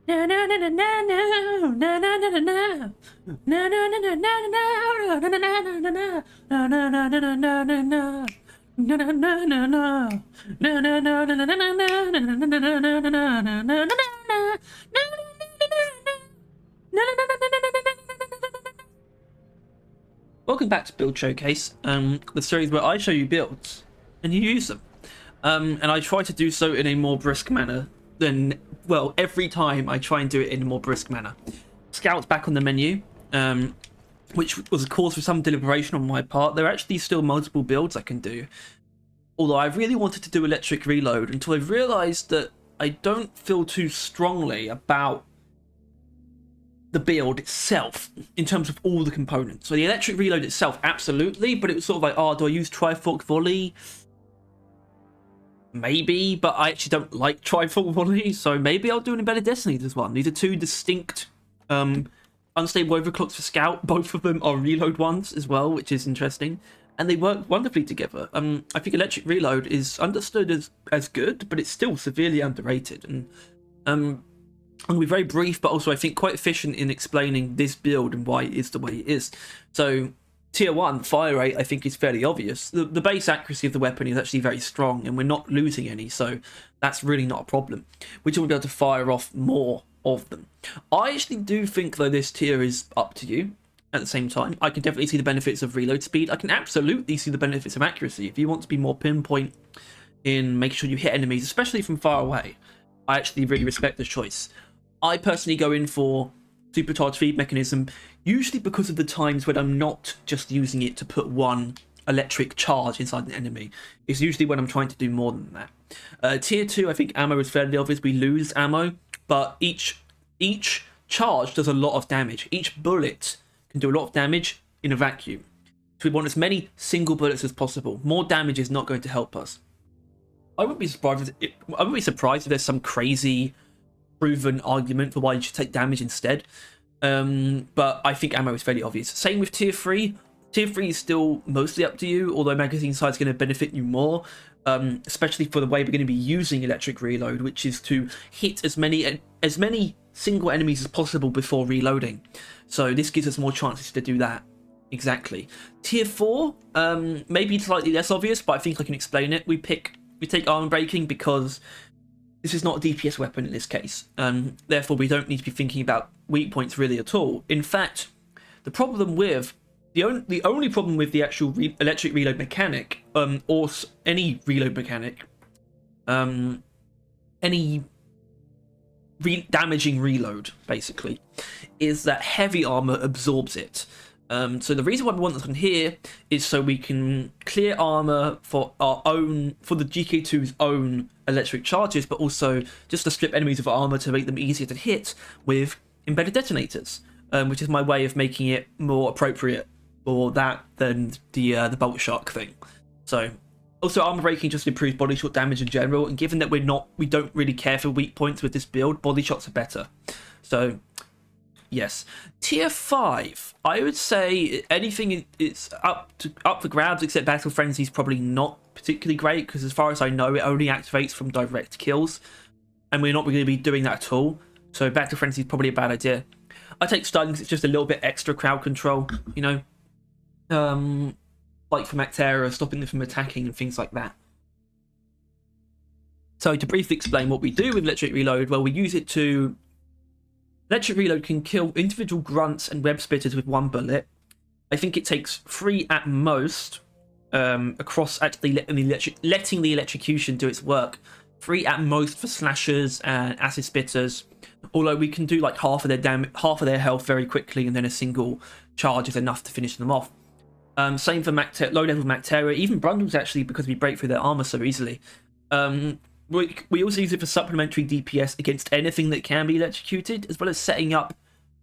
No, no, no, no, no, no, no, no, no, no, no. No, no, no, no, no, no, no, no, no, no, no, no. No, no, no, no, no, no, no, no. No, no, no, no, no. No, no, no, no, no, no, no, no, no, no, no, no, no, no, no, no, no, no. Welcome back to Build Showcase, the series where I show you builds and you use them. And I try to do so in a more brisk manner than, well, every time I try and do it in a more brisk manner. Scout's back on the menu, which was a cause for some deliberation on my part. There are actually still multiple builds I can do. Although I really wanted to do electric reload until I realised that I don't feel too strongly about the build itself in terms of all the components. So the electric reload itself, absolutely, but it was sort of like, oh, do I use Trifork Volley? Maybe, but I actually don't like Trifork Volley, so maybe I'll do an Embedded Detonators one. These are two distinct unstable overclocks for Scout. Both of them are reload ones as well, which is interesting, and they work wonderfully together. I think electric reload is understood as good, but it's still severely underrated, and I'm going to be very brief, but also I think quite efficient in explaining this build and why it is the way it is. So tier 1 fire rate I think is fairly obvious. The base accuracy of the weapon is actually very strong and we're not losing any, so that's really not a problem. We just want to be able to fire off more of them. I actually do think, though, this tier is up to you. At the same time, I can definitely see the benefits of reload speed. I can absolutely see the benefits of accuracy. If you want to be more pinpoint in making sure you hit enemies, especially from far away, I actually really respect this choice. I personally go in for supercharged feed mechanism, usually because of the times when I'm not just using it to put one electric charge inside an enemy. It's usually when I'm trying to do more than that. Tier 2, I think ammo is fairly obvious. We lose ammo, but each charge does a lot of damage. Each bullet can do a lot of damage in a vacuum. So we want as many single bullets as possible. More damage is not going to help us. I wouldn't be surprised if there's some crazy proven argument for why you should take damage instead, but I think ammo is fairly obvious. Same with tier 3. Tier 3 is still mostly up to you, although magazine size is going to benefit you more, especially for the way we're going to be using electric reload, which is to hit as many single enemies as possible before reloading. So this gives us more chances to do that. Exactly. Tier 4, maybe slightly less obvious, but I think I can explain it. We take armor breaking because this is not a DPS weapon in this case, therefore we don't need to be thinking about weak points really at all. In fact, the only problem with the actual electric reload mechanic, or any reload mechanic, any damaging reload basically, is that heavy armor absorbs it. So the reason why we want this on here is so we can clear armor for the GK2's own electric charges, but also just to strip enemies of armor to make them easier to hit with embedded detonators, which is my way of making it more appropriate for that than the bolt shark thing. So also armor breaking just improves body shot damage in general, and given that we don't really care for weak points with this build, body shots are better. So yes, tier 5. I would say anything is up for grabs except Battle Frenzy is probably not particularly great, because as far as I know, it only activates from direct kills, and we're not going to be doing that at all. So Battle Frenzy is probably a bad idea. I take stun because it's just a little bit extra crowd control, you know, like for Mactera, stopping them from attacking and things like that. So to briefly explain what we do with electric reload, well, we use it to... Electric reload can kill individual grunts and web spitters with one bullet. I think it takes 3 at most, across actually letting the electrocution do its work. 3 at most for slashers and acid spitters, although we can do like half of their health very quickly, and then a single charge is enough to finish them off. Same for low-level Mactera, even Brundles actually, because we break through their armor so easily. We also use it for supplementary DPS against anything that can be electrocuted, as well as setting up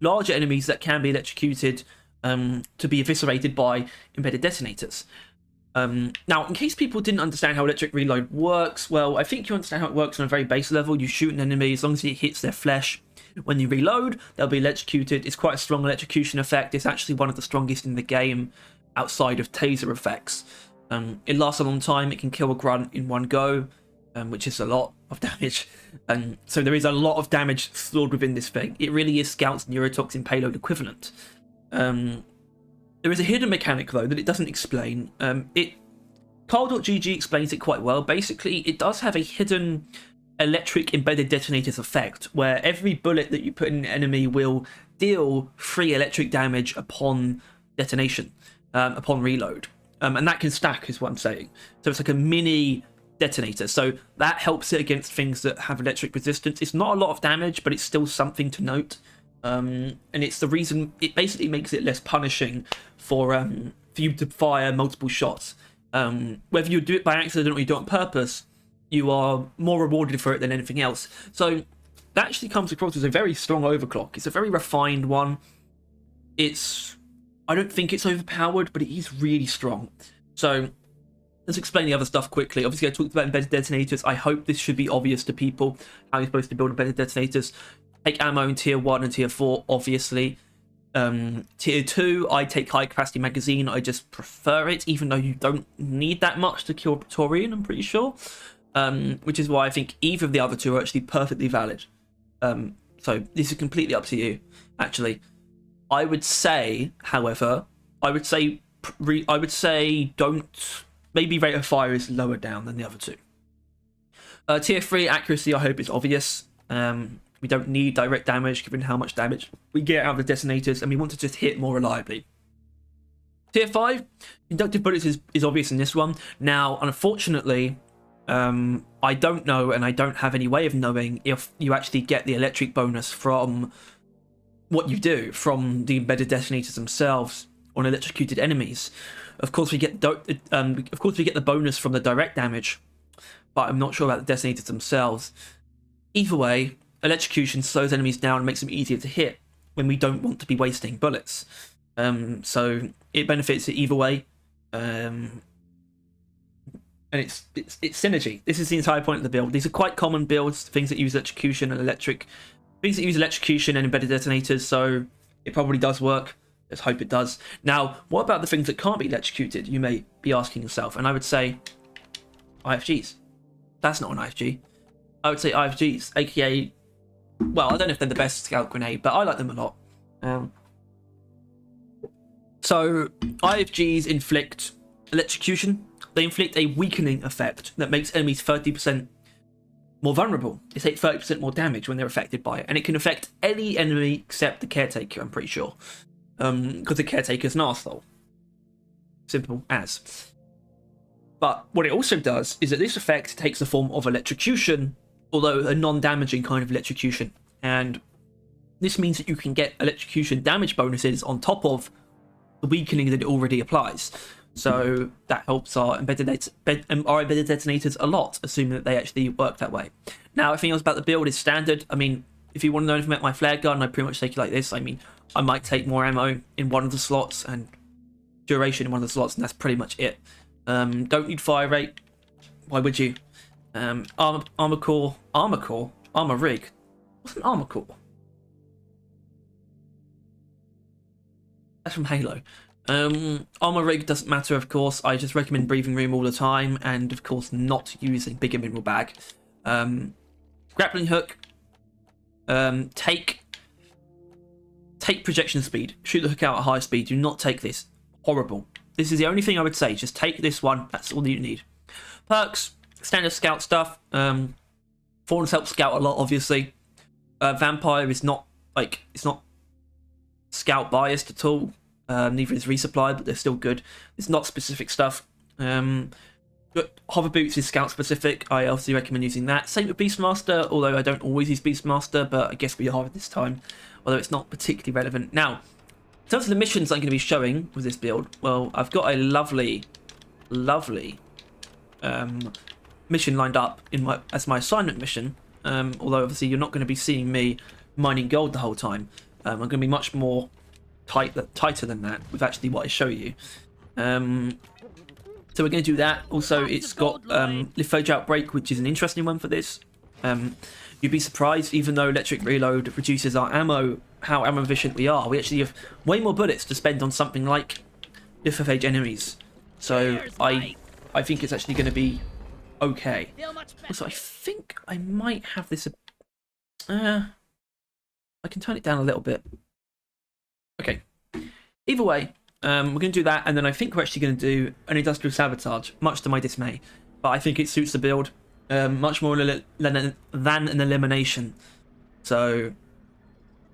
larger enemies that can be electrocuted to be eviscerated by embedded detonators. Now, in case people didn't understand how electric reload works, well, I think you understand how it works on a very base level. You shoot an enemy, as long as it hits their flesh, when you reload, they'll be electrocuted. It's quite a strong electrocution effect. It's actually one of the strongest in the game outside of taser effects. It lasts a long time. It can kill a grunt in one go, which is a lot. of damage. And so there is a lot of damage stored within this thing. It really is Scout's neurotoxin payload equivalent. There is a hidden mechanic though that it doesn't explain. Carl.gg explains it quite well. Basically, it does have a hidden electric embedded detonators effect, where every bullet that you put in an enemy will deal 3 electric damage upon detonation, upon reload. And that can stack, is what I'm saying. So it's like a mini detonator. So that helps it against things that have electric resistance. It's not a lot of damage, but it's still something to note. And it's the reason it basically makes it less punishing for you to fire multiple shots. Whether you do it by accident or you do it on purpose, you are more rewarded for it than anything else. So that actually comes across as a very strong overclock. It's a very refined one. I don't think it's overpowered, but it is really strong. So let's explain the other stuff quickly. Obviously, I talked about embedded detonators. I hope this should be obvious to people how you're supposed to build embedded detonators. Take ammo in tier 1 and tier 4, obviously. Tier 2, I take high capacity magazine. I just prefer it, even though you don't need that much to kill Praetorian, I'm pretty sure. Which is why I think either of the other two are actually perfectly valid. So this is completely up to you, actually. I would say, however, don't, maybe rate of fire is lower down than the other two. Tier 3 accuracy, I hope is obvious. We don't need direct damage given how much damage we get out of the detonators, and we want to just hit more reliably. Tier 5, inductive bullets is obvious in this one. Now, unfortunately, I don't know, and I don't have any way of knowing if you actually get the electric bonus from what you do, from the embedded detonators themselves on electrocuted enemies. Of course, we get the bonus from the direct damage, but I'm not sure about the detonators themselves. Either way, electrocution slows enemies down and makes them easier to hit when we don't want to be wasting bullets. So it benefits it either way. And it's synergy. This is the entire point of the build. These are quite common builds, things that use electrocution and embedded detonators, so it probably does work. Let's hope it does. Now, what about the things that can't be electrocuted, you may be asking yourself, and I would say IFGs. That's not an IFG. I would say IFGs, aka, well, I don't know if they're the best scout grenade, but I like them a lot. So IFGs inflict electrocution. They inflict a weakening effect that makes enemies 30% more vulnerable. They take 30% more damage when they're affected by it, and it can affect any enemy except the Caretaker, I'm pretty sure, because the Caretaker's an arsehole. Simple as. But what it also does is that this effect takes the form of electrocution, although a non-damaging kind of electrocution, and this means that you can get electrocution damage bonuses on top of the weakening that it already applies. So that helps our embedded detonators a lot, assuming that they actually work that way. Now, everything else about the build is standard. I mean, if you want to know anything about my flare gun, I pretty much take it like this. I mean, I might take more ammo in one of the slots and duration in one of the slots, and that's pretty much it. Don't need fire rate. Why would you? Armor rig. What's an armor core? That's from Halo. Armor rig doesn't matter, of course. I just recommend breathing room all the time, and of course not using bigger mineral bag. Grappling hook. Take projection speed. Shoot the hook out at high speed. Do not take this. Horrible. This is the only thing I would say. Just take this one. That's all you need. Perks. Standard scout stuff. Thorns help scout a lot, obviously. Vampire is not it's not scout biased at all. Neither is resupply, but they're still good. It's not specific stuff. Hover boots is scout specific. I obviously recommend using that. Same with Beastmaster, although I don't always use Beastmaster, but I guess we are this time, although it's not particularly relevant. Now, in terms of the missions I'm going to be showing with this build, well, I've got a lovely mission lined up as my assignment mission, although obviously you're not going to be seeing me mining gold the whole time. I'm going to be much more tighter than that with actually what I show you. So we're going to do that. Also, it's got Lithage Outbreak, which is an interesting one for this. You'd be surprised, even though electric reload reduces our ammo, how ammo efficient we are. We actually have way more bullets to spend on something like Lithage enemies. So I think it's actually going to be okay. Also, I think I might have this. I can turn it down a little bit. Okay. Either way, we're going to do that, and then I think we're actually going to do an industrial sabotage, much to my dismay. But I think it suits the build much more than an elimination. So,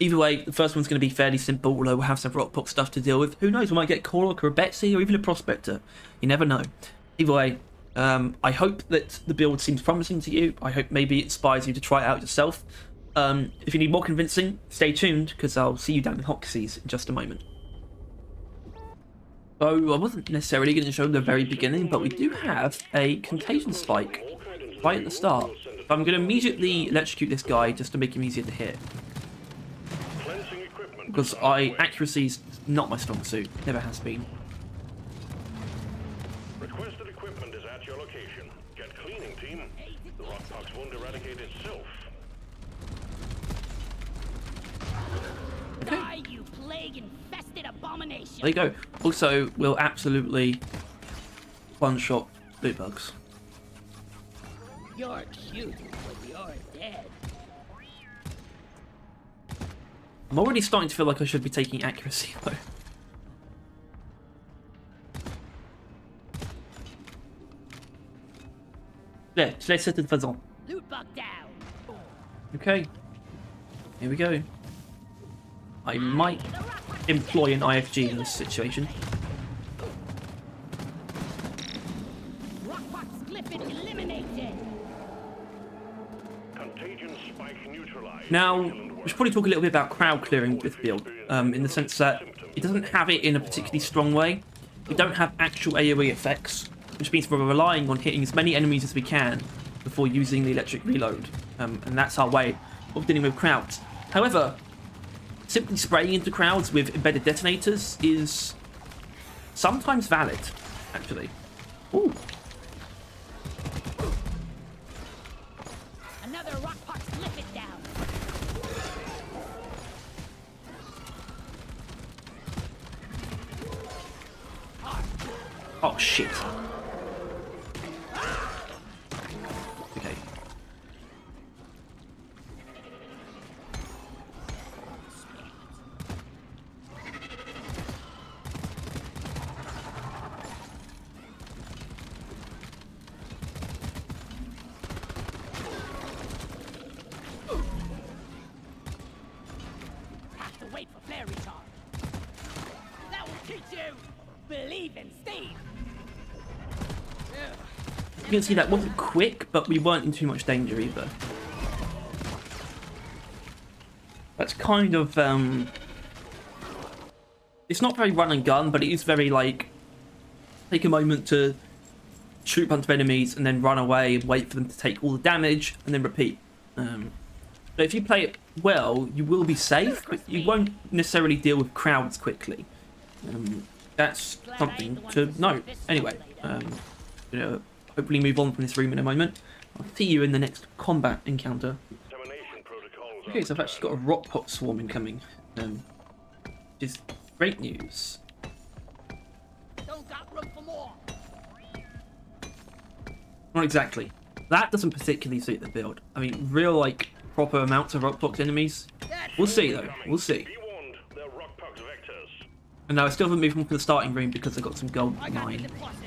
either way, the first one's going to be fairly simple, although we'll have some Rockbox stuff to deal with. Who knows, we might get Korok or a Betsy or even a Prospector. You never know. Either way, I hope that the build seems promising to you. I hope maybe it inspires you to try it out yourself. If you need more convincing, stay tuned, because I'll see you down in Hoxie's in just a moment. So, I wasn't necessarily going to show the very beginning, but we do have a contagion spike right at the start. I'm going to immediately electrocute this guy just to make him easier to hit. Because accuracy's not my strong suit, never has been. Requested equipment is at your location. Get cleaning, team. The Rockbox won't eradicate itself. Okay. Die, you plague-infested abomination! There you go. Also, we'll absolutely one-shot loot bugs. You're cute, but you're dead. I'm already starting to feel like I should be taking accuracy, though. There, je laisse cette façon. Loot bug down. Okay. Here we go. I might employ an IFG in this situation. Rockbox Clifford eliminated. Contagion spike neutralized. Now, we should probably talk a little bit about crowd clearing with this build, in the sense that it doesn't have it in a particularly strong way. We don't have actual AoE effects, which means we're relying on hitting as many enemies as we can before using the electric reload, and that's our way of dealing with crowds. However, simply spraying into crowds with embedded detonators is sometimes valid, actually. Ooh. Another Rockbox Clifford down. Oh, shit. Okay. Have to wait for flare recharge. That will teach you. Believe in Steve. You can see that wasn't quick, but we weren't in too much danger either. That's kind of, it's not very run and gun, but it is very, like, take a moment to shoot a bunch of enemies and then run away and wait for them to take all the damage and then repeat. But if you play it well, you will be safe, but you won't necessarily deal with crowds quickly. That's something to note. Anyway, you know, hopefully move on from this room in a moment. I'll see you in the next combat encounter. Okay, so I've actually got a rock pot swarm incoming, which is great news. Don't got room for more. Not exactly. That doesn't particularly suit the build. I mean, real, like, proper amounts of rockbox enemies. We'll see, though. We'll see. Be warned, they're Rockbox vectors. And now I still haven't moved on to the starting room because I got some gold I got the mine. deposit.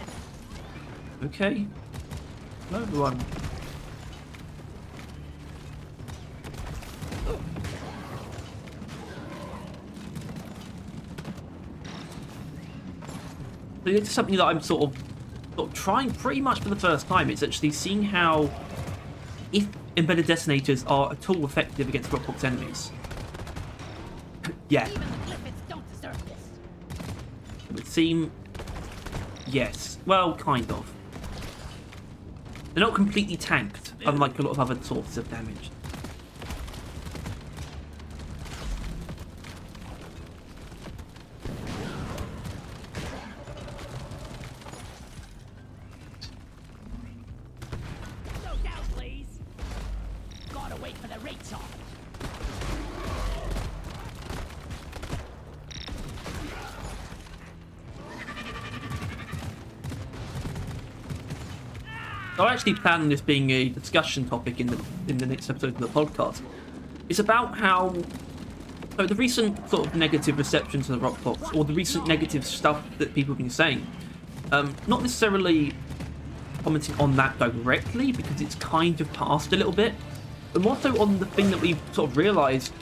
Okay. Hello, everyone. So it's something that I'm sort of trying pretty much for the first time. It's actually seeing how, if embedded detonators are at all effective against Rockbox enemies. Yeah, Even the Cliffords don't deserve this. it would seem... Yes. Well, kind of. They're not completely tanked, unlike a lot of other sources of damage. Slow down, please. Gotta wait for the recharge. I actually plan on this being a discussion topic in the next episode of the podcast. It's about how the recent sort of negative reception to the Rock Box, or the recent negative stuff that people have been saying. Not necessarily commenting on that directly, because it's kind of passed a little bit, but more so on the thing that we've sort of realised.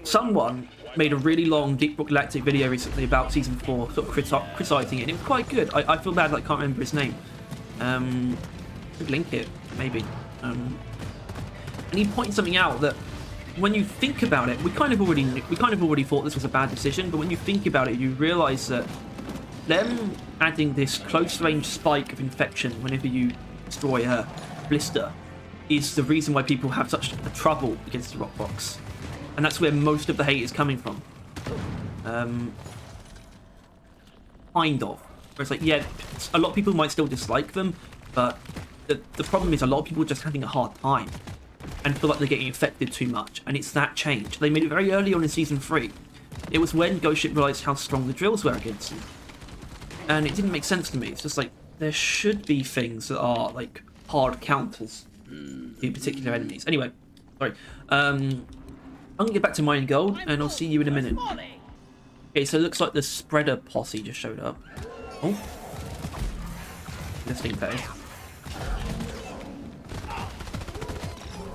Someone made a really long Rock Galactic video recently about Season 4, sort of criticising it, and it was quite good. I feel bad that I can't remember his name. Could link it, maybe. And he pointed something out that when you think about it, we kind of already thought this was a bad decision, but when you think about it, you realise that them adding this close-range spike of infection whenever you destroy a blister is the reason why people have such trouble against the Rock Box. And that's where most of the hate is coming from. Kind of. Where it's like, yeah, a lot of people might still dislike them, but the problem is a lot of people are just having a hard time and feel like they're getting affected too much. And it's that change. They made it very early on in Season 3. It was when Ghost Ship realised how strong the drills were against them. And it didn't make sense to me. It's just like, there should be things that are, like, hard counters to particular enemies. Anyway, sorry. I'm going to get back to mining gold, and I'll see you in a minute. Okay, so it looks like the spreader posse just showed up. Oh. The sting tail.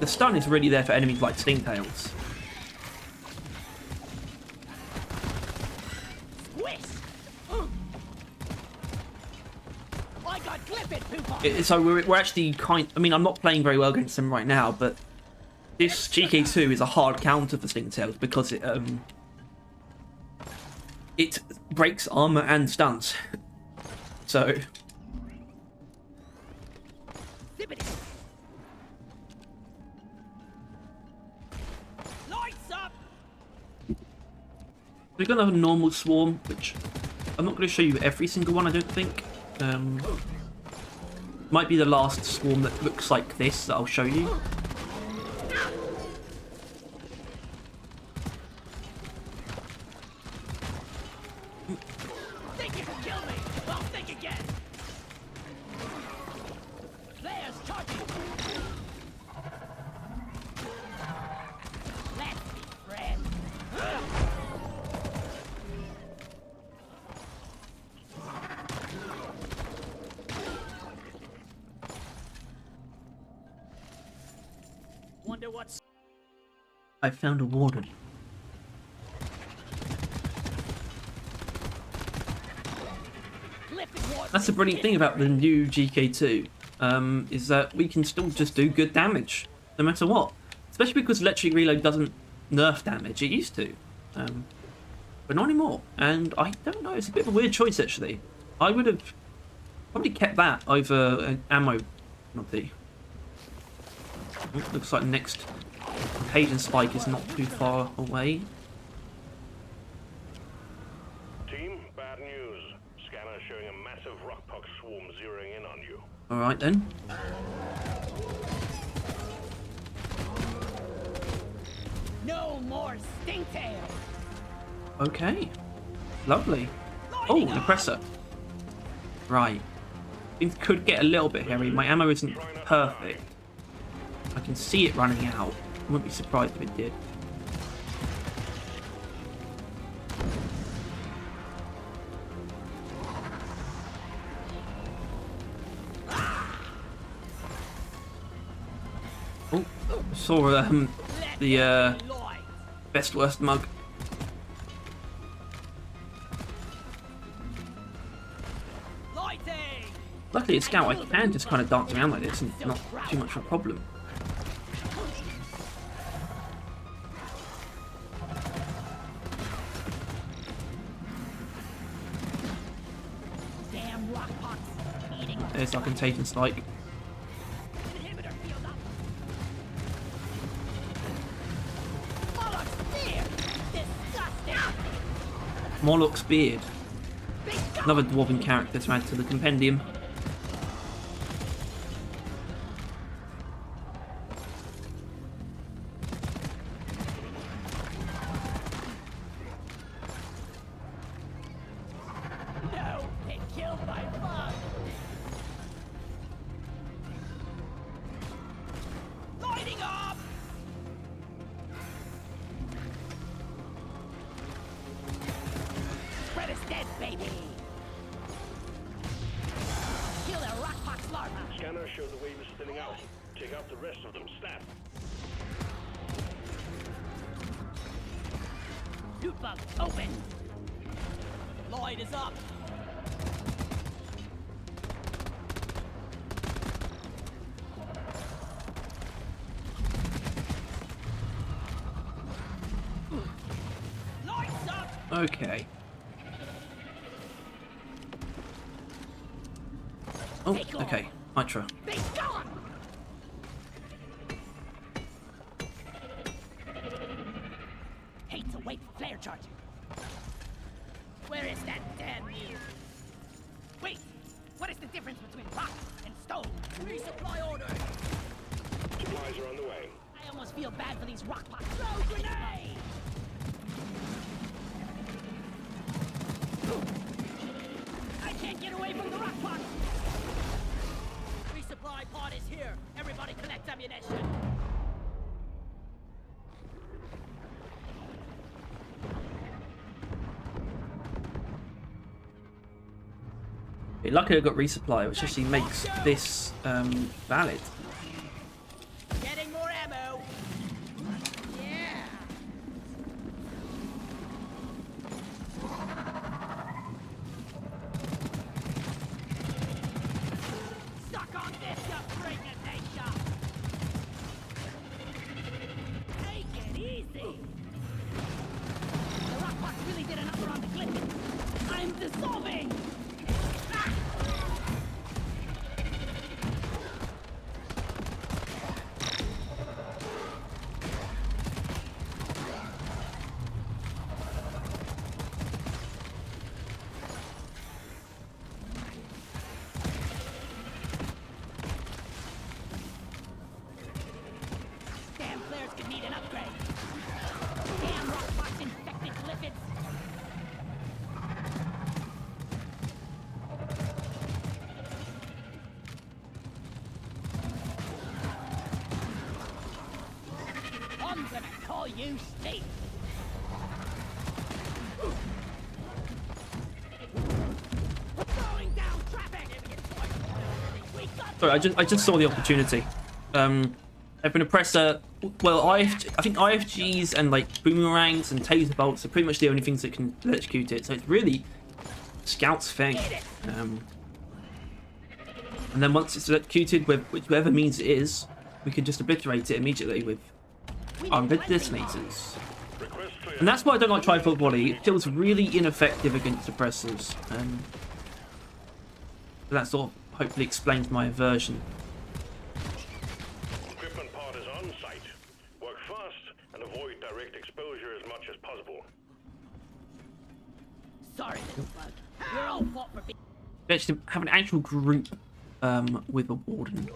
The stun is really there for enemies like sting tails. So we're actually I mean, I'm not playing very well against them right now, but this GK2 is a hard counter for sting tails because it breaks armor and stuns. So we're gonna have a normal swarm, which I'm not going to show you every single one, I don't think. Might be the last swarm that looks like this that I'll show you. Think you can kill me? Well, think again. Players charging. Let's be friends. Wonder what's. I found a warden. That's the brilliant thing about the new GK2, is that we can still just do good damage, no matter what. Especially because Electric Reload doesn't nerf damage, it used to. But not anymore, and I don't know, it's a bit of a weird choice actually. I would have probably kept that over an ammo penalty. Looks like the next Contagion Spike is not too far away. Team, bad news. Scanner showing a massive rockpox swarm zeroing in on you. Alright then. No more stingtail. Okay. Lovely. Oh, an oppressor. Right. Things could get a little bit hairy. My ammo isn't perfect. I can see it running out. I wouldn't be surprised if it did. Oh, saw the best worst mug. Luckily, a scout, I can just kind of dance around like this and it's not too much of a problem. There's our Contagion Spike. Morlock's Beard. Another dwarven character to add to the compendium. show the wave is thinning out. Take out the rest of them. Snap. Loot bug, open! Lloyd is up! Lloyd's up! Okay. Oh, okay. Nitro. Be gone! Hate to wait for flare charging. Where is that damn mule? Wait! What is the difference between rock and stone? Resupply order! Supplies are on the way. I almost feel bad for these rock pots. Throw grenade! I can't get away from the rock pot! Resupply pod is here. Everybody collect ammunition. Luckily I got resupply, which actually makes this valid. Getting more ammo. Yeah. Suck on this, you freaking nature. Take it easy. The rock box really did a number on the cliff. I'm dissolving. Ah! Damn flares could need an upgrade. Damn rock box infected cliffets. I'm gonna call you Steve. Going down traffic. We got Sorry, I just saw the opportunity. I've been a presser. Well, I think IFGs and like boomerangs and taser bolts are pretty much the only things that can electrocute it. So it's really Scout's thing. And then once it's electrocuted with whichever means it is, we can just obliterate it immediately with armored detonators. Request clear. And that's why I don't like tri-foot volley. It feels really ineffective against suppressors. That sort of hopefully explains my aversion. Equipment pod is on site. Work fast and avoid direct exposure as much as possible. Sorry, little bug. We're all fought for being. Actually have an actual group with a warden.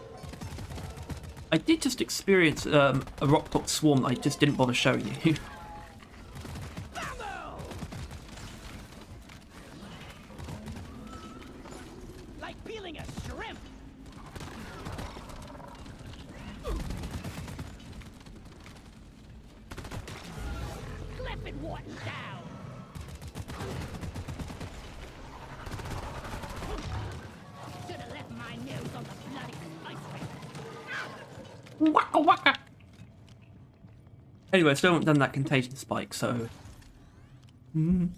I did just experience a rockpot swarm that I just didn't bother showing you. Bambo! Like peeling a shrimp. Clip and Wharton down. Should have left my nose on the bloody ice cream. Waka waka. Anyway, I still haven't done that contagion spike, so. But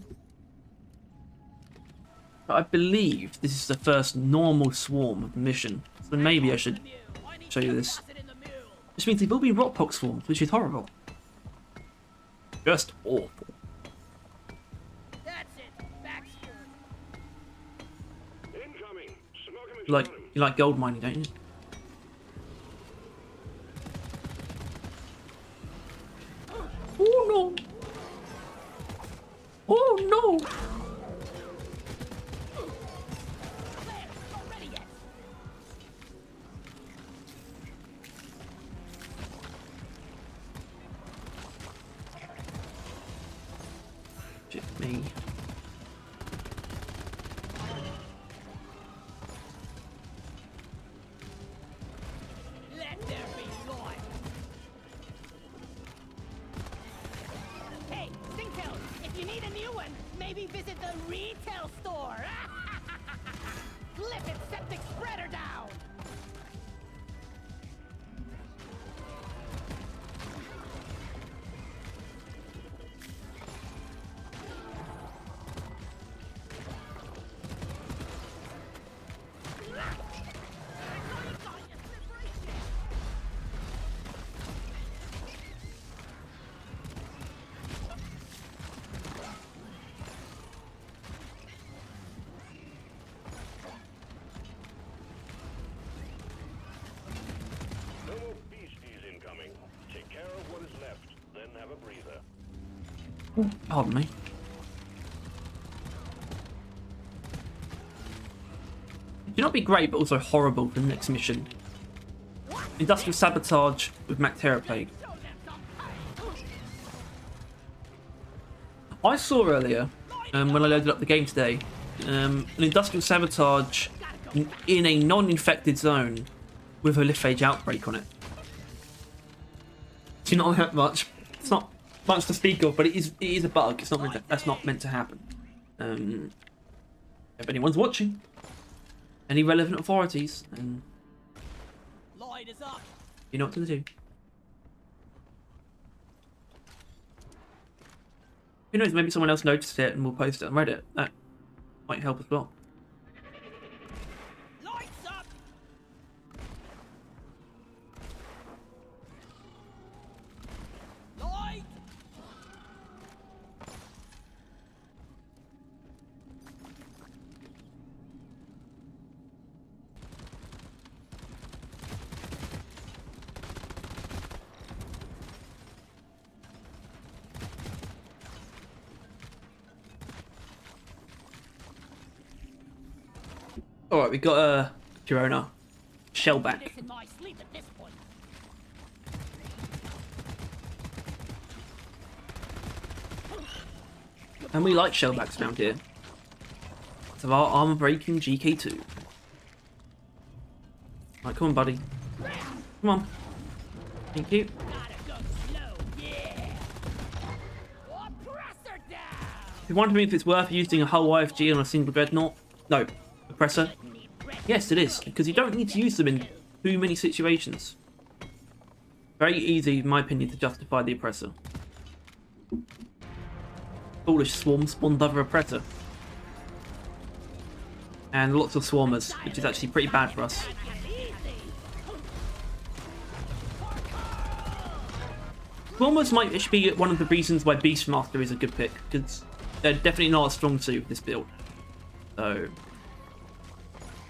I believe this is the first normal swarm of the mission, so maybe I should show you this. Which means there will be rockpox swarms, which is horrible. Just awful. That's it. Baxter. Incoming. Smoke him and You like shot him. you like gold mining, don't you? Oh no! Oh no! Claire, not ready yet. Just me. Let there be light. Hey, Stingtail, if you need a new one, maybe visit the retail store. Flip it, septic spreader down. Pardon me. Do not be great, but also horrible for the next mission. Industrial sabotage with Mactera Plague. I saw earlier, when I loaded up the game today, an industrial sabotage in a non-infected zone with a liphage outbreak on it. Do not that much. It's not much to speak of, but it is a bug. It's not meant to, that's not meant to happen. If anyone's watching, any relevant authorities, and you know what to do. Who knows? Maybe someone else noticed it and will post it on Reddit. That might help as well. Alright, we got a Corona shellback. And we like shellbacks around here. So our armor breaking GK2. Right, come on, buddy. Come on. Thank you. If you wonder me if it's worth using a hull YFG on a single dreadnought, no. Oppressor? Yes, it is, because you don't need to use them in too many situations. Very easy, in my opinion, to justify the Oppressor. Foolish swarm spawned other Oppressor. And lots of swarmers, which is actually pretty bad for us. Swarmers might be one of the reasons why Beastmaster is a good pick, because they're definitely not a strong suit with this build. So...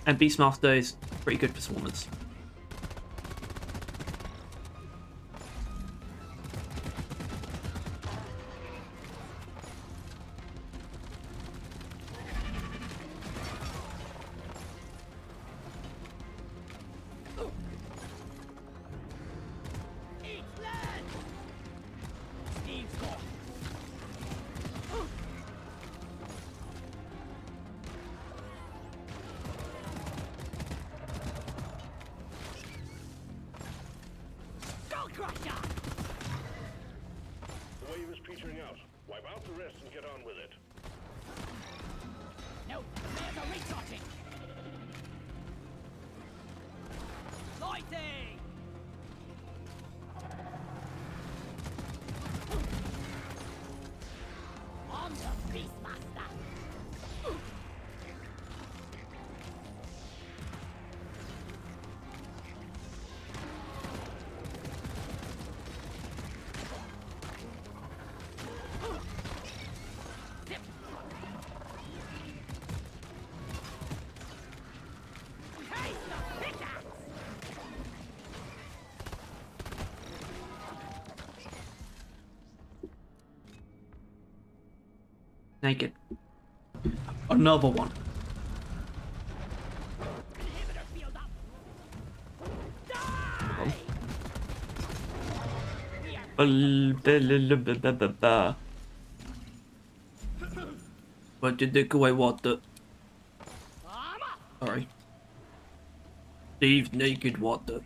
And Beastmaster is pretty good for swarmers. The wave is petering out. Wipe out the rest and get on with it. No, there's a recharging. Lighting. On the Beastmaster. Naked. Another one. But did they go away water? Sorry. Steve's naked water.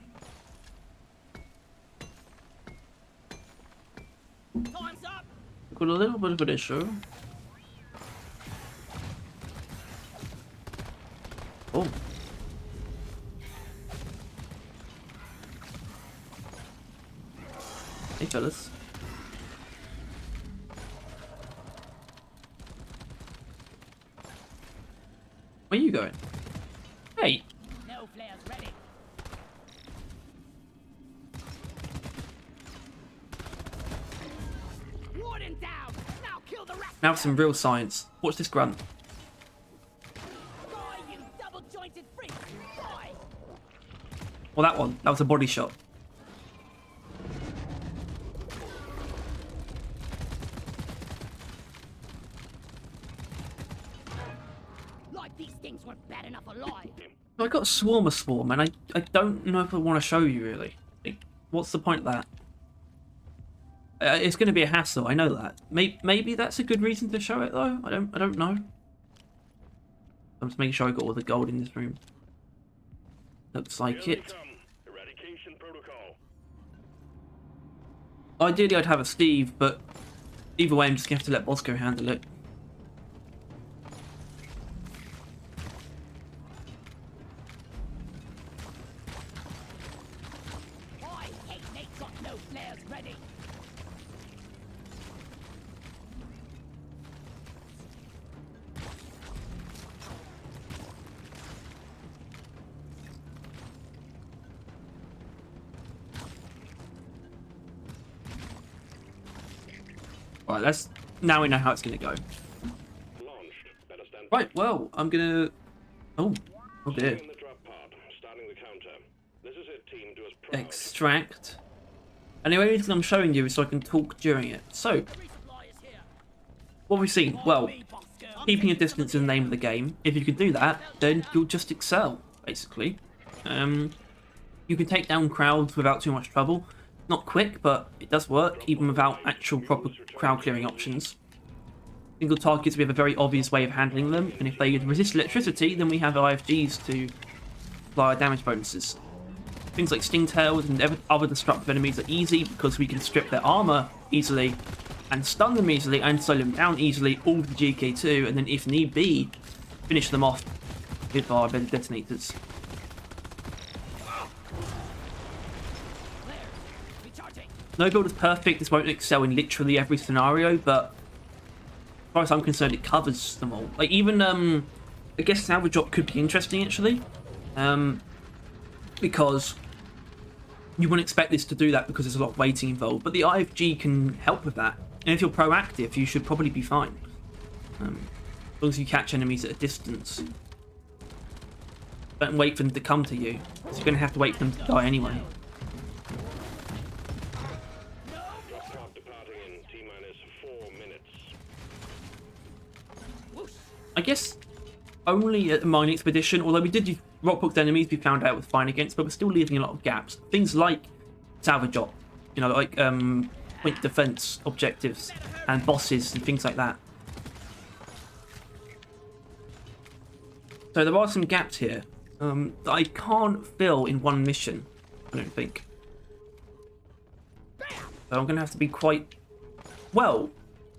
Time's up. Got a little bit of an issue. Oh. Hey fellas. Where are you going? Hey. No flares ready. Warden down. Now kill the rest. Now some real science. Watch this grunt. Die, you double-jointed freak. Die. Well, that one. That was a body shot. These things were bad enough alive. So I got a swarm, and I don't know if I want to show you really. Like, what's the point of that? It's going to be a hassle. I know that. Maybe that's a good reason to show it though. I don't know. I'm just making sure I got all the gold in this room. Looks like Here it. they come. Eradication protocol. Ideally, I'd have a Steve, but either way, I'm just going to have to let Bosco handle it. I hate they got no flares ready. Right, now we know how it's going to go. Launched. Better stand Right, well, I'm going to... Oh dear. in the drop pod. Starting the counter. This is it, team. Do us proud. Extract. And the only reason I'm showing you is so I can talk during it. So, Resupply is here. what have we seen? Well, Me, Bosco. keeping a distance is the name of the game. If you can do that, then you'll just excel, basically. You can take down crowds without too much trouble. Not quick, but it does work, even without actual proper crowd clearing options. Single targets, we have a very obvious way of handling them, and if they resist electricity, then we have IFGs to apply damage bonuses. Things like stingtails and other destructive enemies are easy because we can strip their armor easily and stun them easily and slow them down easily, all with the GK2, and then if need be, finish them off with our detonators. Flares. Recharging. No build is perfect, this won't excel in literally every scenario, but as far as I'm concerned, it covers them all. Like, even, I guess salvage drop could be interesting, actually. Because you wouldn't expect this to do that because there's a lot of waiting involved, but the IFG can help with that. And if you're proactive, you should probably be fine. As long as you catch enemies at a distance. Don't wait for them to come to you, because you're going to have to wait for them to die anyway. Drop pod departing in T-minus 4 minutes. Whoosh. I guess only at the mine expedition, although we did use rock-booked enemies we found out was fine against, but we're still leaving a lot of gaps. Things like salvage drop, you know, like point defense objectives and bosses and things like that. So there are some gaps here that I can't fill in one mission, I don't think. So I'm going to have to be quite... Well,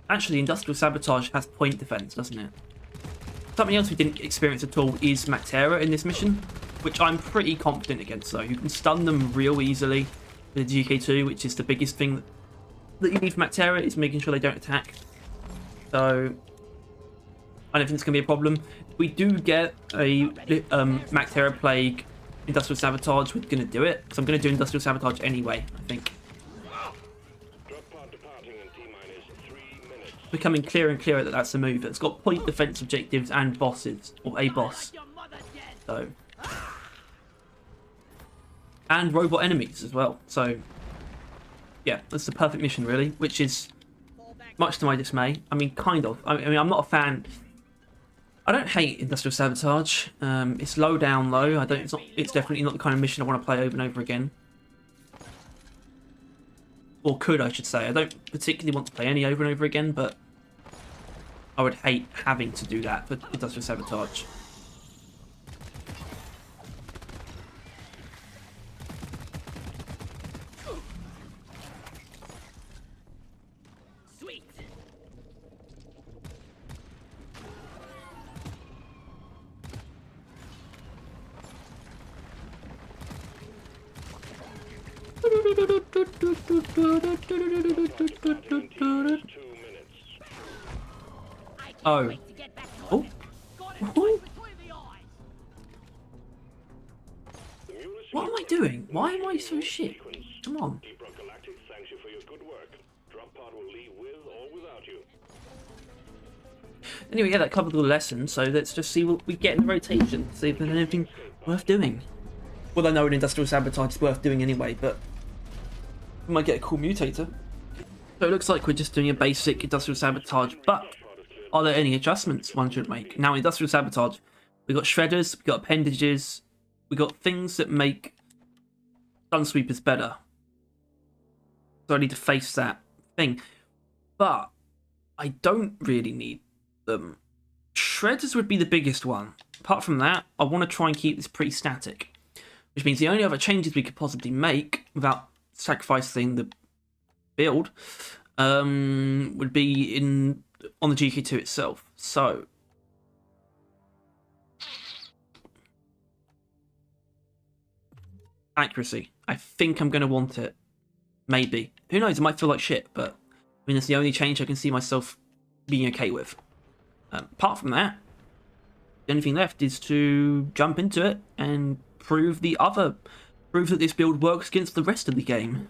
actually, Industrial Sabotage has point defense, doesn't it? Something else we didn't experience at all is Mactera in this mission, which I'm pretty confident against, though. You can stun them real easily with the GK2, which is the biggest thing that you need for Mactera, is making sure they don't attack. So, I don't think it's going to be a problem. If we do get a Mactera Plague Industrial Sabotage, we're going to do it. So I'm going to do Industrial Sabotage anyway, I think. Drop pod departing in T-minus 3 minutes. Becoming clearer and clearer that that's the move. It's got point defense objectives and bosses, or a boss. Your mother dead. So, and robot enemies as well. So, yeah, that's the perfect mission really, which is Fall back. much to my dismay. I mean, kind of. I mean, I'm not a fan. I don't hate Industrial Sabotage. It's low down low. It's definitely not the kind of mission I want to play over and over again. Or could, I should say. I don't particularly want to play any over and over again, but I would hate having to do that for Industrial Sabotage. Sweet. Departing in T-minus 2 minutes. I can't Oh. wait to get back to Oh. it. Got it Oh. right between the eyes. The mule is What am I doing? Why am I so shit? sequence. Come on. Rock Galactic thanks you for your good work. Drop pod will leave with or without you. Anyway, yeah, that covered all the lessons, so let's just see what we get in the rotation. See if there's anything worth doing. Well, I know an Industrial Sabotage is worth doing anyway, but we might get a cool mutator. So it looks like we're just doing a basic Industrial Sabotage, but are there any adjustments one should make? Now, Industrial Sabotage, We got shredders, we got appendages, we got things that make stun sweepers better. So I need to face that thing. But I don't really need them. Shredders would be the biggest one. Apart from that, I want to try and keep this pretty static. Which means the only other changes we could possibly make without sacrificing the build would be on the GK2 itself. So accuracy. I think I'm going to want it. Maybe. Who knows? It might feel like shit, but I mean, it's the only change I can see myself being okay with. Apart from that, the only thing left is to jump into it and prove that this build works against the rest of the game.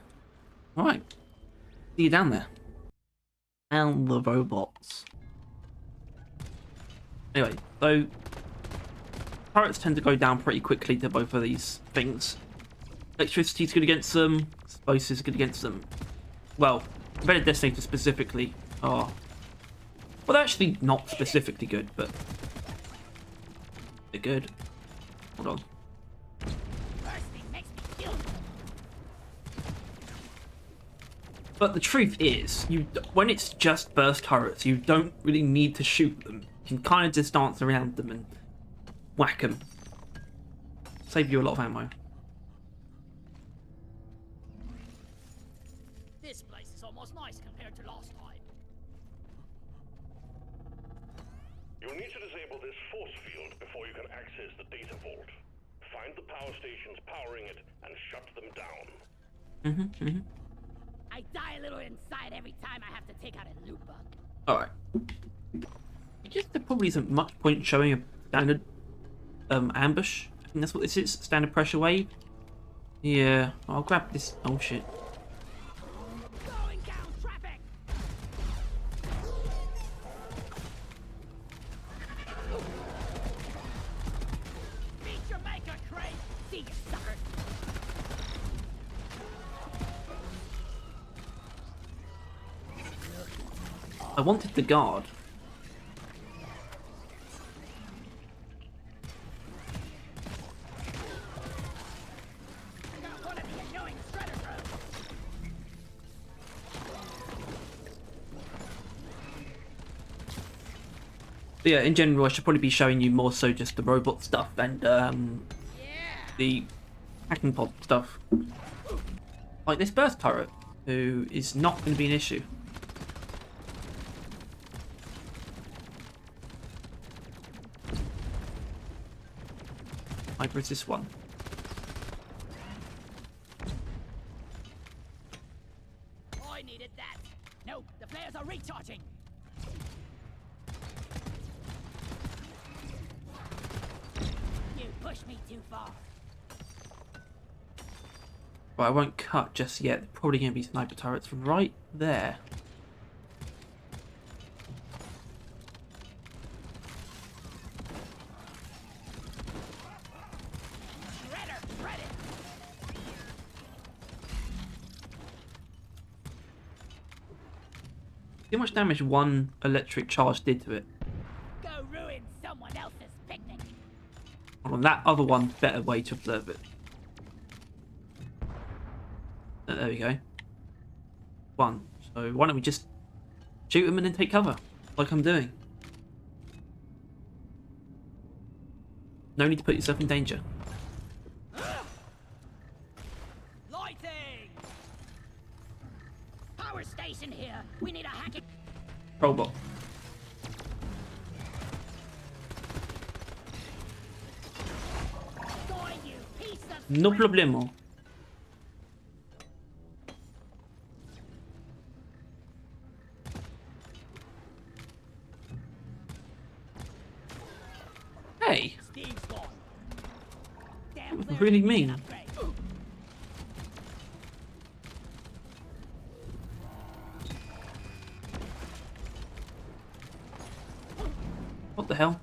Alright. See you down there. And the robots. Anyway, so turrets tend to go down pretty quickly to both of these things. Electricity's good against them, explosives good against them. Well, better Detonators specifically are... Well, they're actually not specifically good, but... they're good. Hold on. But the truth is, when it's just burst turrets, you don't really need to shoot them. You can kind of just dance around them and whack them. Save you a lot of ammo. This place is almost nice compared to last time. You'll need to disable this force field before you can access the data vault. Find the power stations powering it and shut them down. I die a little inside every time I have to take out a loot bug. Alright. I guess there probably isn't much point showing a standard ambush. I think that's what this is. Standard pressure wave. Yeah, I'll grab this. Oh shit. Going down traffic. Beat your maker, Craig. See you, sucker. I wanted the guard. Got one of the annoying shredder drones. But yeah, in general, I should probably be showing you more so just the robot stuff and the hacking pod stuff. Like this burst turret, who is not going to be an issue. Hyper is this one. I needed that. No, the flares are recharging. You pushed me too far. But I won't cut just yet. There's probably going to be sniper turrets right there. Shredder, shred it. See how much damage one electric charge did to it. Go ruin someone else's picnic. On that other one, better way to observe it. There we go. One. So why don't we just shoot him and then take cover, like I'm doing. No need to put yourself in danger. Lighting! Power station here. We need a hacking. Robot. Join you, piece of No problemo. Hey, Steve's gone. Damn, what Claire, really you mean? can upgrade. What the hell?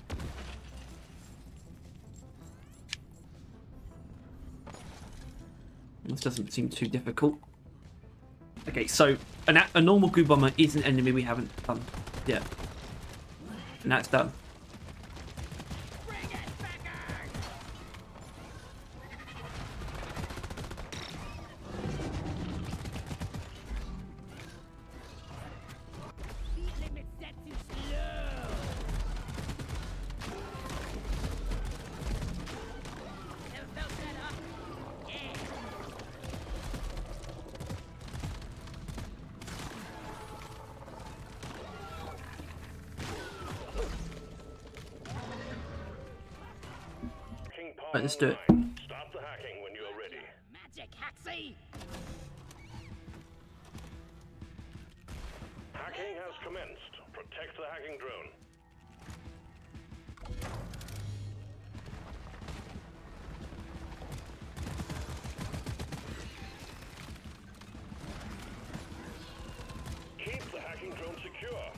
This doesn't seem too difficult. Okay, so a normal goo bomber is an enemy we haven't done yet. And that's done. Bring it back! Right, let's do it. Stop the hacking when you're ready. Magic, Haxie! Hacking has commenced. Protect the hacking drone. Keep the hacking drone secure.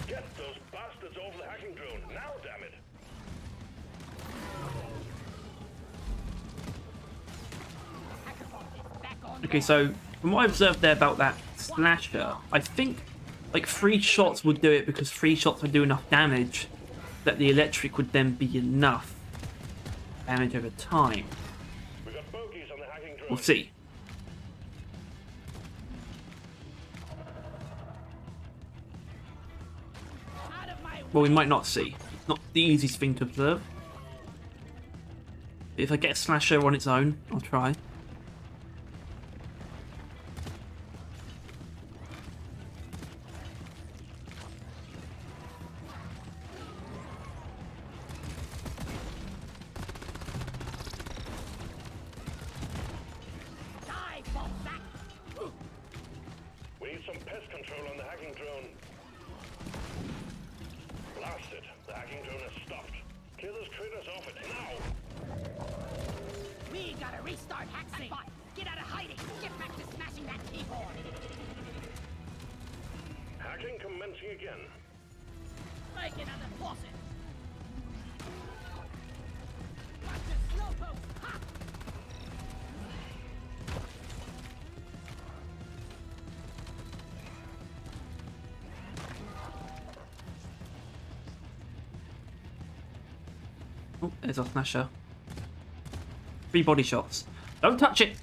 Get those bastards off the hacking drone now, damn it! Okay, so from what I observed there about that slasher, I think like 3 shots would do it because 3 shots would do enough damage that the electric would then be enough damage over time. We got bogeys on the hacking drone. We'll see. Out of my Well, we might not see. It's not the easiest thing to observe. If I get a slasher on its own, I'll try. die, Balzac! We need some pest control on the hacking drone. Blast it. The hacking drone has stopped. Kill those critters off it now. We gotta restart Haxie! Get out of hiding! Get back to smashing that keyboard! Hacking commencing again. Make it on the faucet! Watch the slowpoke! Ha! Oh, there's our slasher. 3 body shots. Don't touch it!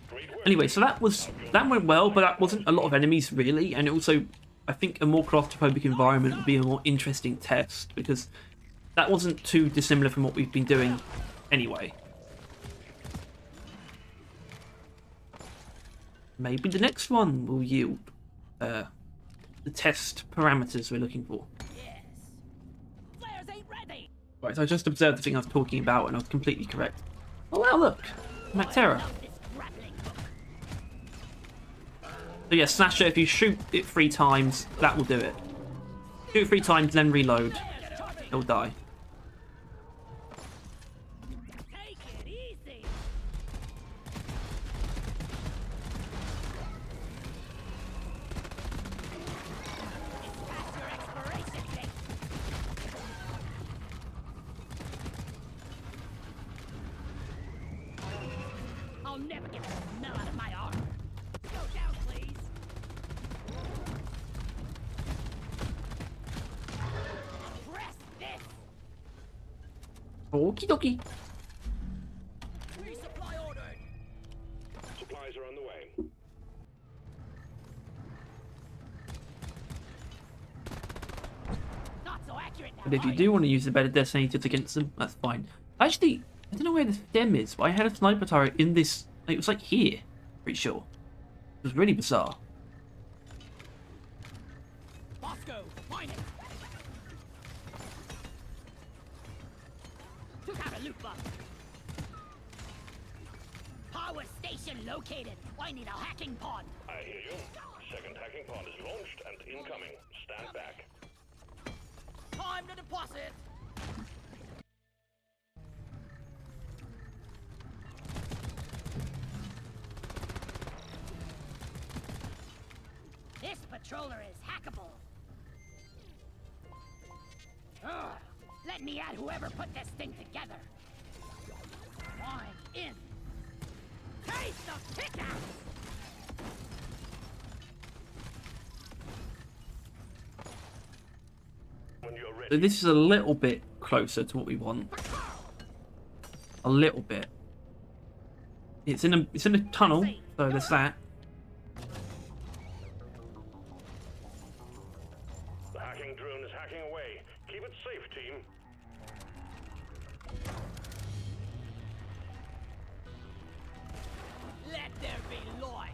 Great work. Anyway, so that went well, but that wasn't a lot of enemies really, and also I think a more claustrophobic environment would be a more interesting test because that wasn't too dissimilar from what we've been doing anyway. Maybe the next one will yield the test parameters we're looking for. Yes! Flares ain't ready! Right, so I just observed the thing I was talking about and I was completely correct. Oh wow, look! Mactera. Love this grappling hook! So yeah, Slasher, if you shoot it 3 times, that will do it. Shoot it 3 times, then reload. It'll die. Take it easy! It's past your expiration date! I'll never get the smell out of my arm! Slow down, please! Press this! Okie dokie. Resupply ordered! Supplies are on the way. Not so accurate now, But if you are do want to use the better Detonators against them, that's fine. Actually, I don't know where this stem is, but I had a sniper turret in this. It was like here, pretty sure. It was really bizarre. Bosco, find it! Took out a loot box. Power station located. I need a hacking pod. I hear you. Second hacking pod is launched and incoming. Stand back. Time to deposit. This patroller is hackable. Ugh. Let me add whoever put this thing together. Climb in. Taste the pickaxe! When you're So ready. this is a little bit closer to what we want. A little bit. It's in a tunnel, so there's that. The hacking drone is hacking away. Keep it safe, team. Let there be light.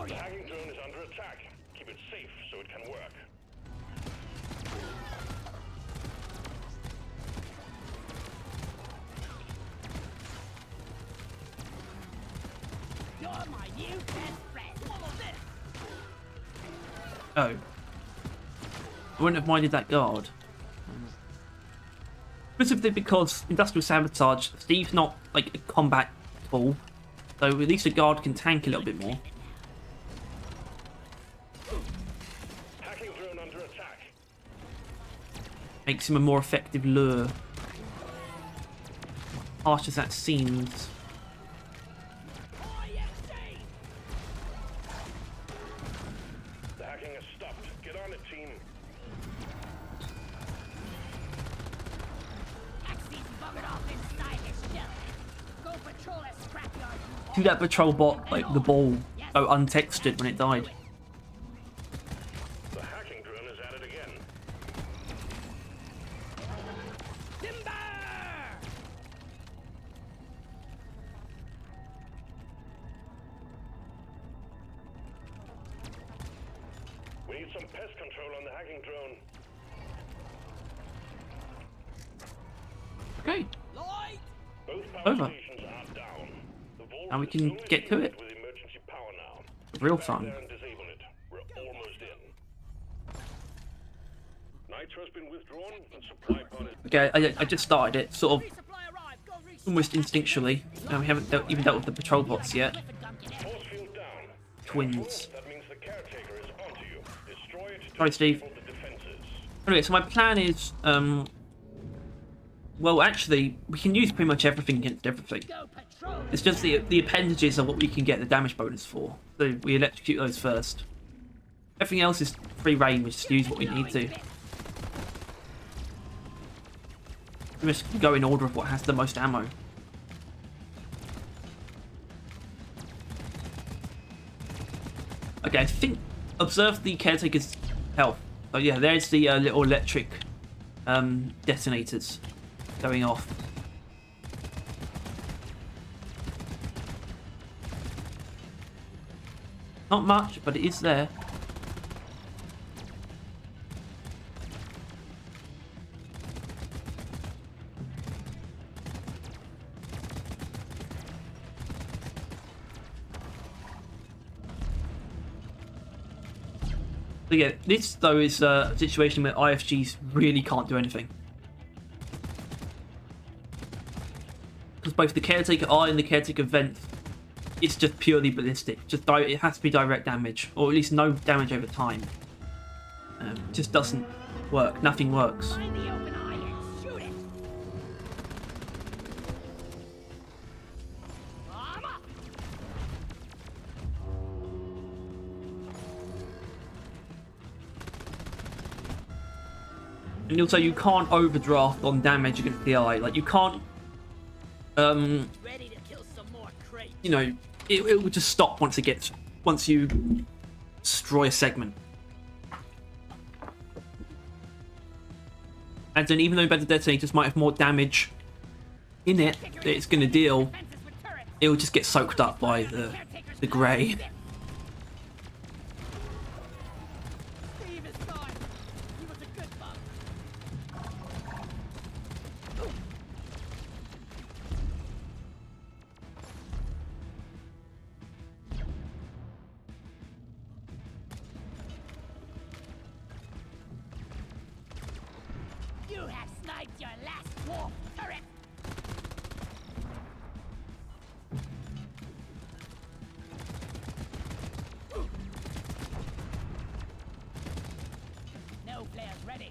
The hacking drone is under attack. Keep it safe so it can work. You're my new best friend. Follow this. Oh. I wouldn't have minded that guard. Specifically because Industrial Sabotage, Steve's not like a combat tool, so at least a guard can tank a little bit more. Hacking drone under attack. Makes him a more effective lure. Harsh as that seems. The hacking has stopped. Get on it, team. Axie's buggered off inside his shell. Go patrol a scrapyard. See that patrol bot, like the ball, go untextured when it died. The hacking drone is at it again. Timber! We need some pest control on the hacking drone. Okay, Lloyd! Both power over. stations are down. The vault And we is can only get to it. with emergency power now. Real Back time. there and disable it. We're almost in. Nitro's been withdrawn and supply pod is Okay, I just started it, sort of Resupply arrived. Go resupply. almost instinctually. We haven't even dealt with the patrol bots yet. force field down. Twins. That means the caretaker is onto you. Destroy it to Sorry, Steve. disable the defenses. Anyway, so my plan is, well, actually, we can use pretty much everything against everything. Go patrol. It's just the appendages are what we can get the damage bonus for. So we electrocute those first. Everything else is free reign, we just use what we need to. We just go in order of what has the most ammo. Okay, I think observe the caretaker's health. Oh yeah, there's the little electric detonators going off. Not much, but it is there. So yeah, this though is a situation where IFGs really can't do anything. Because both the Caretaker Eye and the Caretaker Vent, it's just purely ballistic. It has to be direct damage, or at least no damage over time. It just doesn't work. Nothing works. Find the open eye and shoot it. Arm up. And also, you can't overdraft on damage against the eye. Like you can't, Ready to kill some more crates. you know, it will just stop once you destroy a segment. And then even though better detonators might have more damage in it that it's going to deal, Defenses with turrets. it will just get soaked up by the grey. Steve is fine. He was a good bug. You have sniped your last wolf turret. No flares ready.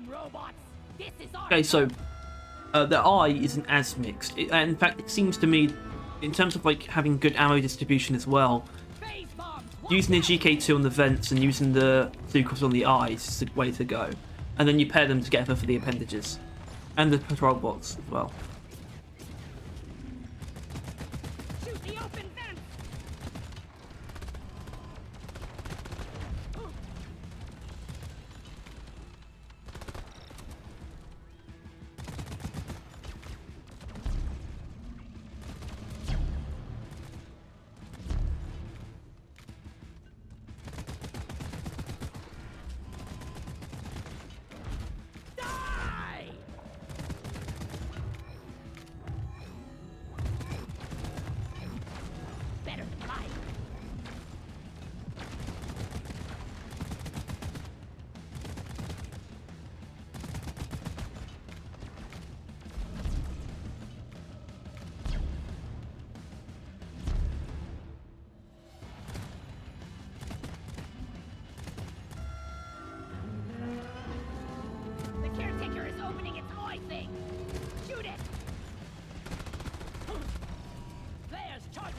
damn robots! This is our Okay, so the eye isn't as mixed. In fact, it seems to me, in terms of like having good ammo distribution as well, phase bombs. using the GK2 on the vents and using the Zukovs on the eyes is the way to go. And then you pair them together for the appendages and the patrol bots as well. Shoot the open vents. Die! Better than mine. The caretaker is opening its eye thing. Shoot it. Players charging.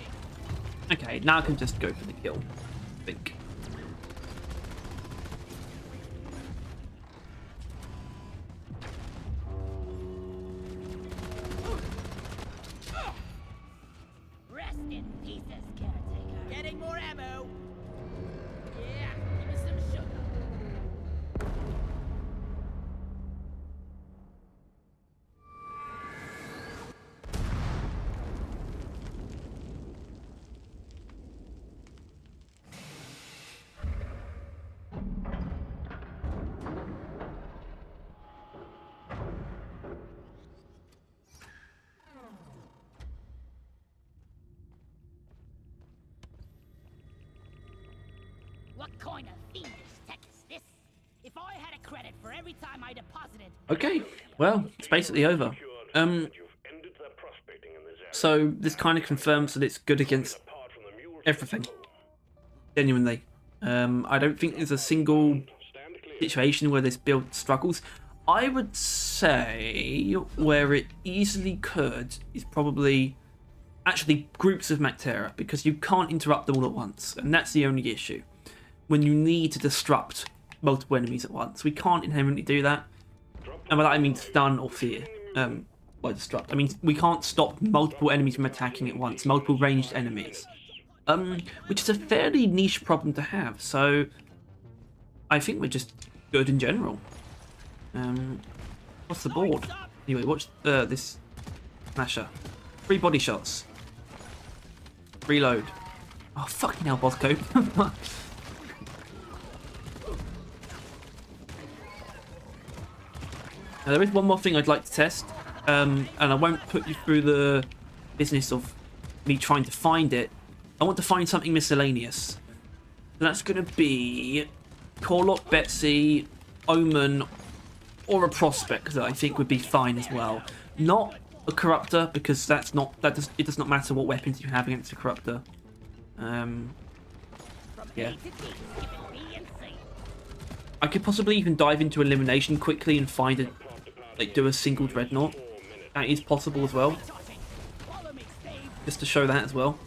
Okay, now I can just go for the kill, I think. Rest in pieces, caretaker. Getting more ammo. Yeah, give me some sugar. What kind of fiendish tech is this? If I had a credit for every time I deposited. Okay, well, it's basically over. And you've ended their prospecting in this area. So this kind of confirms that it's good against Apart from the mules, everything. Genuinely. I don't think there's a single stand clear. situation where this build struggles. I would say where it easily could is probably actually groups of Mactera, because you can't interrupt them all at once, and that's the only issue. When you need to disrupt multiple enemies at once, we can't inherently do that. And by that I mean stun or fear. By disrupt, I mean we can't stop multiple enemies from attacking at once, multiple ranged enemies. Which is a fairly niche problem to have, so I think we're just good in general. What's the board? Anyway, watch this smasher. 3 body shots. Reload. Oh, fucking hell, boss code. Now, there is one more thing I'd like to test, and I won't put you through the business of me trying to find it. I want to find something miscellaneous. So that's going to be Corlock, Betsy, Omen, or a Prospect that I think would be fine as well. Not a Corruptor, because it does not matter what weapons you have against a Corruptor. Yeah. I could possibly even dive into elimination quickly and find it, like do a single Dreadnought. That is possible as well. Just to show that as well.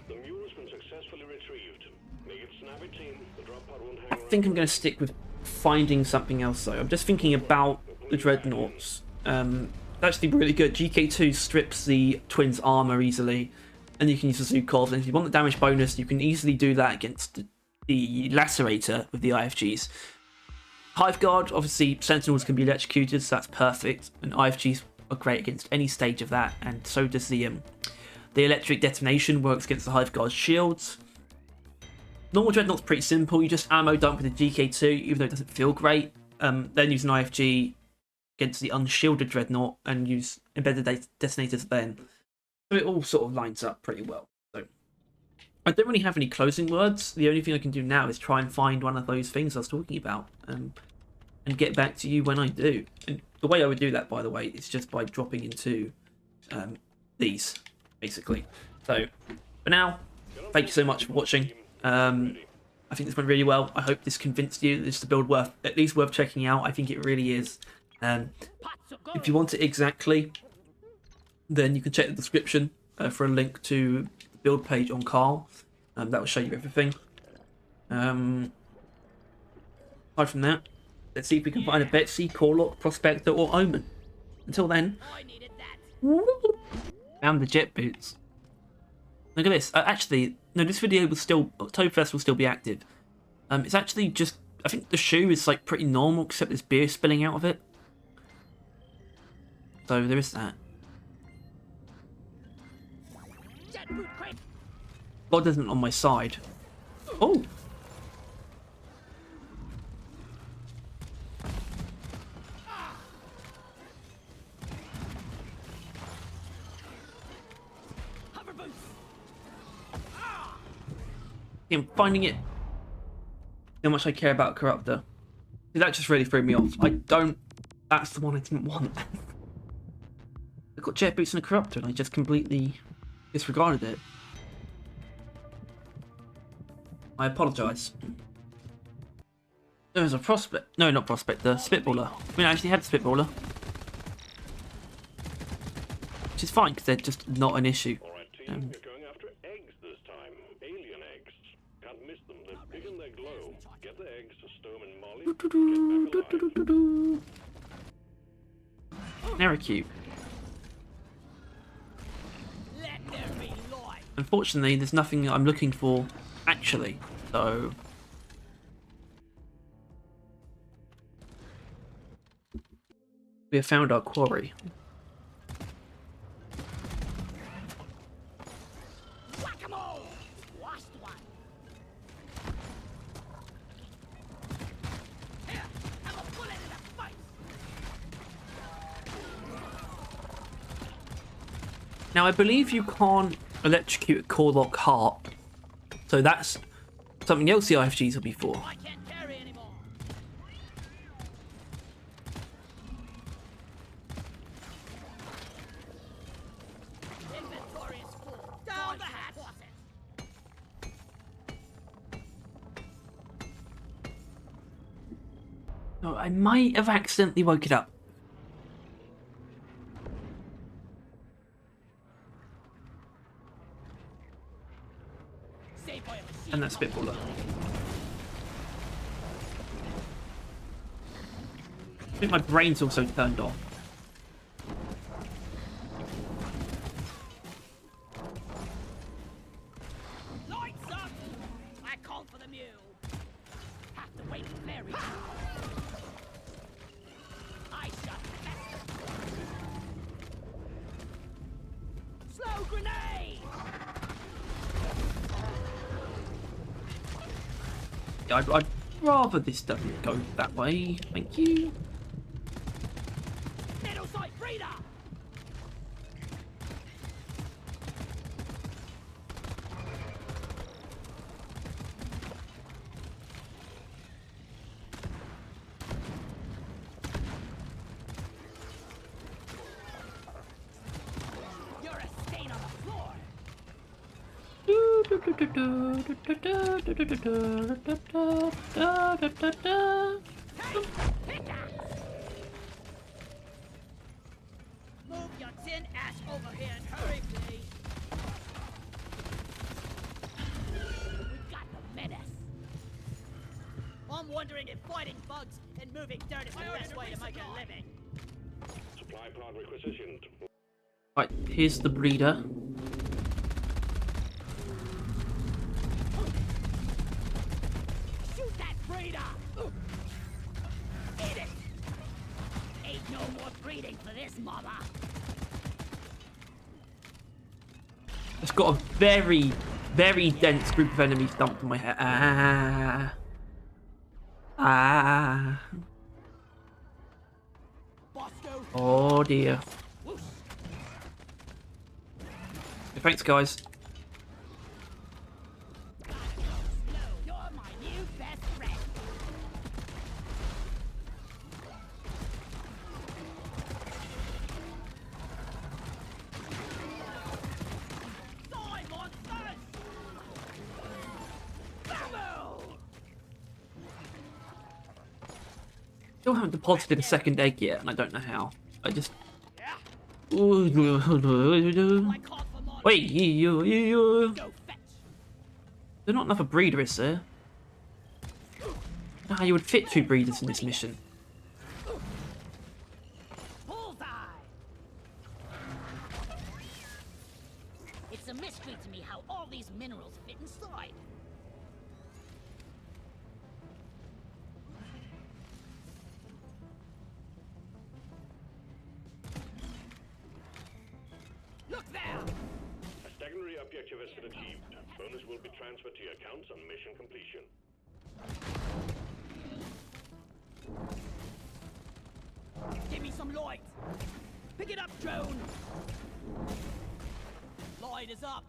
The mule's been successfully retrieved. Make it snappy, team. The drop pod won't hang I think I'm going to stick with finding something else though. I'm just thinking about the Dreadnoughts. Actually really good. GK2 strips the Twins' armor easily, and you can use the Zukov. And if you want the damage bonus, you can easily do that against the Lacerator with the IFGs. Hive Guard, obviously Sentinels can be electrocuted, so that's perfect, and IFGs are great against any stage of that, and so does the electric detonation works against the Hive Guard's shields. Normal Dreadnought's pretty simple. You just ammo dump with the GK2, even though it doesn't feel great. Then use an IFG against the unshielded Dreadnought and use embedded detonators then. So it all sort of lines up pretty well. So I don't really have any closing words. The only thing I can do now is try and find one of those things I was talking about, and get back to you when I do. And the way I would do that, by the way, is just by dropping into these, basically. So for now, thank you so much for watching. I think this went really well. I hope this convinced you this is a build at least worth checking out. I think it really is. If you want it exactly, then you can check the description for a link to the build page on Carl. That will show you everything. Aside from that, let's see if we can find a Betsy, Corlock, Prospector, or Omen. Until then, I needed that. found the jet boots. Look at this. Actually, no, this video will still, Oktoberfest will still be active. It's actually just, I think the shoe is like pretty normal, except there's beer spilling out of it. So there is that. Jet boot crate. God isn't on my side. Oh! Hover boots. I'm finding it. How much I care about Corruptor. See, that just really threw me off. That's the one I didn't want. I got jet boots and a Corruptor and I just completely disregarded it. I apologise. There was a prospect. No, not prospector. Spitballer. We actually had a Spitballer. Which is fine because they're just not an issue. Alright, team, you're going after eggs this time. Alien eggs. Can't miss them. They're big and they glow. Get the eggs to Storm and Molly. Get back alive. Narracube. Let there be light. Unfortunately, there's nothing I'm looking for actually, so we have found our quarry. Whack-a-mole. Lost one. Here, have a bullet in the face. Now, I believe you can't electrocute a Corlock heart, so that's something else the IFGs will be for. I can't carry anymore. Inventory is full. Down the hatch. Oh, I might have accidentally woke it up. Saved by a machine. And that Spitballer. I think my brain's also turned off. Lights up. I called for the mule. Have to wait very long. I shot faster. Slow grenade. I'd rather this doesn't go that way. Thank you. Middle sight breeder. You're a stain on the floor. Move your tin ass over here and hurry, please. We've got the menace. I'm wondering if fighting bugs and moving dirt is the best way to make a living. Supply pod requisitioned. Right, here's the breeder. Shoot that breeder! Eat it! Ain't no more breeding for this mother. It's got a very, very dense group of enemies dumped in my head. Bosco! Oh dear. Whoosh! Thanks, guys. You're my new best friend. Die, monsters! Bamboo! still haven't deposited a second egg yet, and I don't know how. I just... Wait, there's not enough a breeder, is there? I don't know how you would fit 2 breeders in this mission. It's a mystery to me how all these minerals fit inside. Look there! A secondary objective has been achieved. Bonus will be transferred to your accounts on mission completion. Give me some light! Pick it up, drone! Light is up!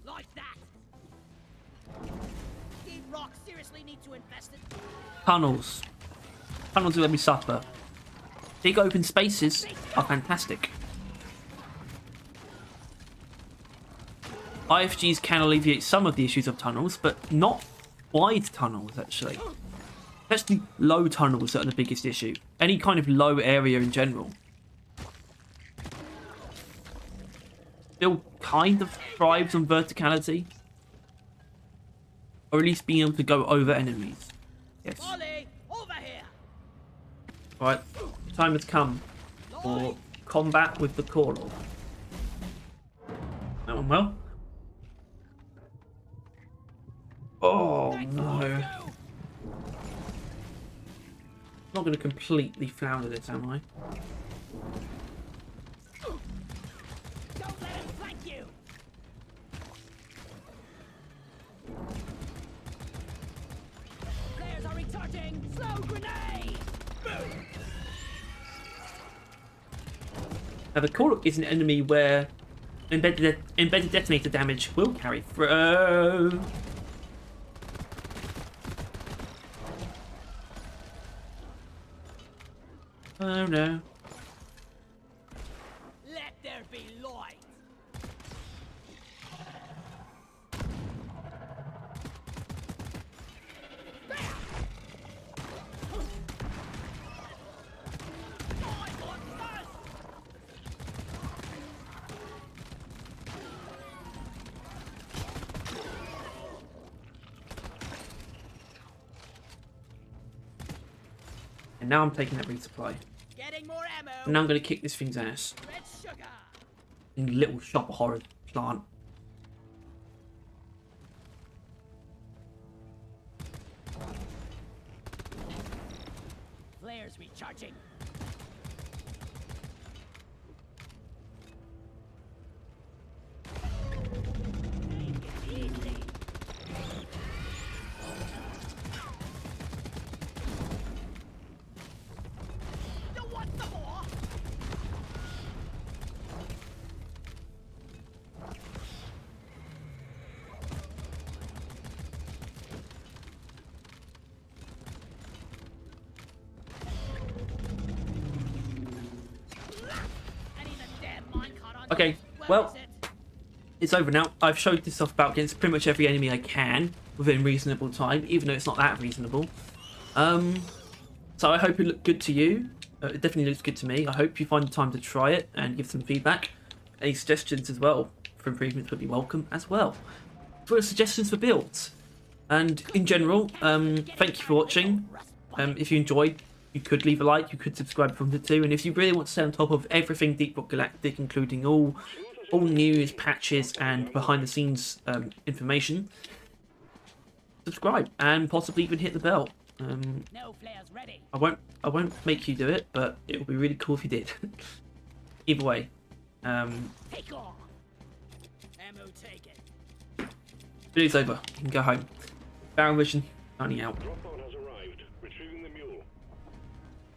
Like that! Did Rock seriously need to invest in... Tunnels. Tunnels will let me suffer. Big open spaces are fantastic. IFGs can alleviate some of the issues of tunnels, but not wide tunnels, actually. Especially low tunnels that are the biggest issue. Any kind of low area in general. Still kind of thrives on verticality. Or at least being able to go over enemies. Yes. Ollie, over here! Right, time has come for combat with the Call-Off. That went well. Oh no. Not going to completely flounder this, am I? Don't let him flank you! Players are recharging! Slow grenade! Now the Call-Off is an enemy where embedded detonator damage will carry through. Oh no. Let there be light! And now I'm taking that resupply. Getting more ammo! And now I'm going to kick this thing's ass. Red sugar! In little shop of horror plant. Flares recharging! Easy! You want some more? I need a damn minecart on Okay, this. Where well, is it? it's over now. I've showed this off about against pretty much every enemy I can within reasonable time, even though it's not that reasonable. So I hope it looked good to you. It definitely looks good to me. I hope you find the time to try it and give some feedback. Any suggestions as well for improvements would be welcome as well. For suggestions for builds. And in general, thank you for watching. If you enjoyed, you could leave a like, you could subscribe if you wanted to, and if you really want to stay on top of everything Deep Rock Galactic, including all news, patches, and behind the scenes information, subscribe and possibly even hit the bell. No flares ready. I won't make you do it, but it would be really cool if you did. Either way, Take off. Ammo taken. video's over. You can go home. Baron Vision, signing out. Drop